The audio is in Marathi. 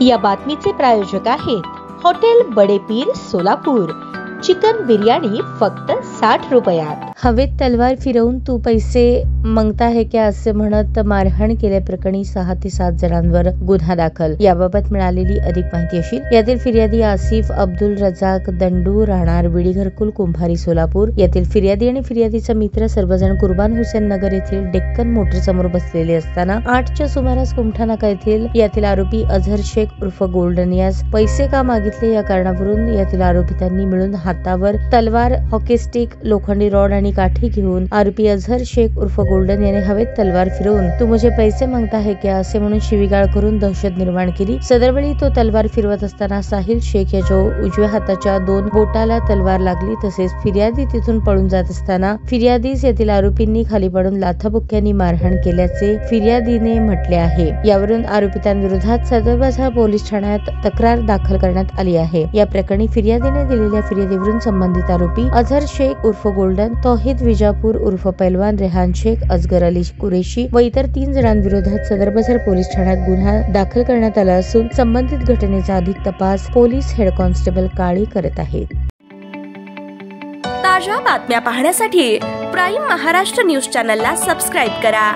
या बातमीचे प्रायोजक आहेत हॉटेल बडे पीर सोलापूर। चिकन बिर्याणी फक्त 60 रुपयात। हवेत तलवार फिरवून तू पैसे मागता है क्या असे म्हणत मारहाण केल्याप्रकरणी 6 ते 7 जणांवर गुन्हा दाखल। याबाबत मिळालेली अधिक माहिती अशी, यातील फिर्यादी आसिफ अब्दुल रजाक दंडू राहणार विडी घरकुल कुंभारी सोलापूर। यातील फिर्यादी आणि फिर्यादीचा मित्र सर्वजण कुर्बान हुसेन नगर येथील डेक्कन मोटर समोर बसलेले असताना 8च्या सुमारास कुमठा नाका येथील यातील आरोपी अझहर शेख उर्फ गोल्डन यास पैसे का मागितले या कारणावरून यातील आरोपितांनी मिळून हातावर तलवार, हॉकी स्टिक, लोखंडी रॉड आणि काठी घेऊन आरोपी अझहर शेख उर्फ गोल्डन याने हवेत तलवार फिरवून तू मुझे पैसे मागता है क्या असे म्हणून शिवीगाळ करून दहशत निर्माण केली। सदरवेळी तो तलवार फिरवत असताना साहिल शेख याच्या उजव्या हाताच्या 2 बोटाला तलवार लागली। तसेच फिर्यादी तिथून पळून जात असताना फिर्यादीस यातील आरोपींनी खाली पडून लाथाबुक्क्यांनी मारहाण केल्याचे फिर्यादीने म्हटले आहे। यावरून आरोपितांविरोधात सदर बाजार पोलीस ठाण्यात तक्रार दाखल करण्यात आली आहे। या प्रकरणी फिर्यादीने दिलेल्या फिर्यादीवरून संबंधित आरोपी अझहर शेख उर्फ गोल्डन, तौहीद विजापूर उर्फ पैलवान, रेहान शेख, असगर अली कुरेशी व इतर 3 जणांविरोधात सदर बाजार पोलीस ठाण्यात गुन्हा दाखल करण्यात आला असून संबंधित घटनेचा अधिक तपास पोलीस हेड कॉन्स्टेबल काळी करत आहेत। ताज्या बातम्या पाहण्यासाठी प्राईम महाराष्ट्र न्यूज चॅनलला सबस्क्राईब करा।